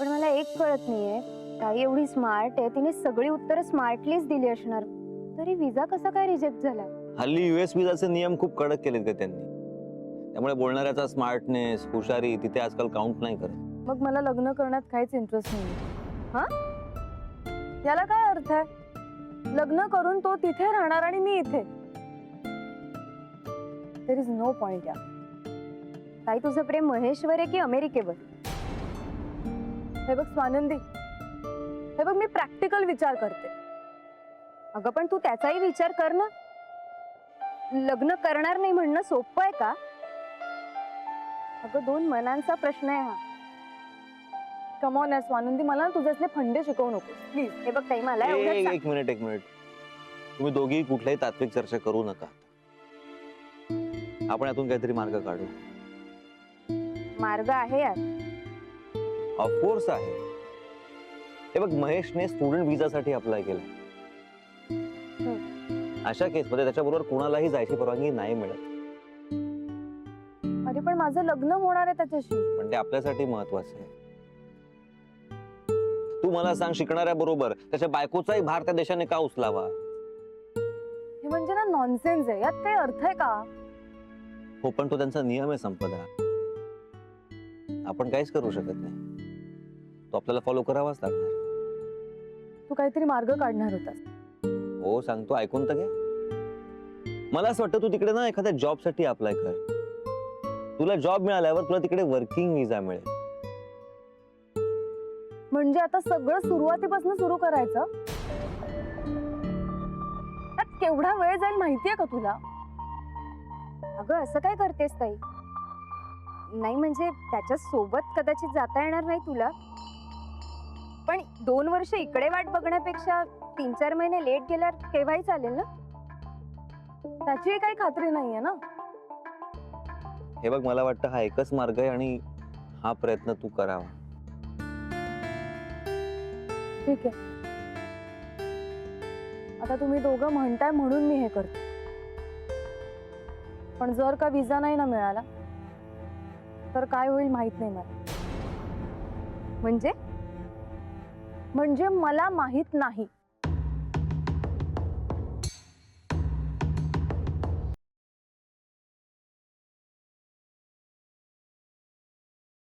पण मला एक कळत नाहीये, ताई एवढी स्मार्ट आहे, तिने सगळी उत्तरं स्मार्टलीच दिली असणार, तरी विजा कसा काय रिजेक्ट झाला? हल्ली US विजाचे नियम खूप कडक केलेत का त्यांनी, त्यामुळे बोलणाऱ्याचा स्मार्टनेस हुशारी तिथे आजकाल काउंट नाही करत. मग मला लग्न करण्यात काहीच इंटरेस्ट नाही. हा, याला काय अर्थ आहे? लग्न करून तो तिथे राहणार आणि मी इथे. देयर इज नो पॉइंट या. ताई तुझं प्रेम महेशवर आहे की अमेरिकेवर? हे बघ स्वानंदी, हे बघ मी प्रॅक्टिकल विचार करते. अगं पण तू त्याचाही विचार कर ना. लग्न करणार नाही म्हणणं सोपं आहे का? अगं दोन मनांचा प्रश्न आहे हा. कम ऑन यार स्वानंदी, मला ना तुझे असले फंडे शिकवू नको प्लीज. हे बघ ताई मला एवढंच सांग. एक मिनिट, तुम्ही दोघी कुठल्याही तात्विक चर्चा करू नका. आपण यातून काहीतरी मार्ग काढू. मार्ग आहे यार. ऑफकोर्स आहे. हे बघ, महेशने स्टुडंट विजासाठी अप्लाय केला. अशा केसमध्ये त्याच्याबरोबर कुणालाही जायची परवानगी नाही मिळत. अरे पण माझं लग्न होणार आहे त्याच्याशी. पण ते आपल्यासाठी महत्वाचं आहे. तू मला सांग, शिकणाऱ्या बरोबर त्याच्या बायकोचाही भार त्या देशाने का उचलावा? हे म्हणजे ना नॉनसेन्स आहे. यात काही अर्थ आहे का? हो, पण तो त्यांचा नियम आहे संपदा. आपण काहीच करू शकत नाही. तो आपल्याला फॉलो करावाच लागणार. तू काहीतरी मार्ग काढणार होतास. हो सांगतो, ऐकून तर घ्या. मला असं वाटतं तू तिकडे ना एखाद्या जॉब साठी अप्लाय कर. तुला जॉब मिळाल्यावर तुला तिकडे वर्किंग विजा मिळेल. म्हणजे आता सगळं सुरुवातीपासून सुरू करायचं? त्यात केवढा वेळ जाईल माहितीये का तुला? अगं असं काय करतेस ताई? नाही म्हणजे त्याच्या सोबत कदाचित जाता येणार नाही तुला, पण 2 वर्ष इकडे वाट बघण्यापेक्षा 3-4 महिने लेट गेल्यावर केव्हाही चालेल ना. त्याची काही खात्री नाहीये ना. हे बघ, मला वाटतं हा एकच मार्ग आहे आणि हा प्रयत्न तू करावा. ठीक आहे, आता तुम्ही दोघं म्हणताय म्हणून मी हे करते. पण जर का विजा नाही ना मिळाला तर काय होईल माहित नाही मला. म्हणजे म्हणजे मला माहित नाही.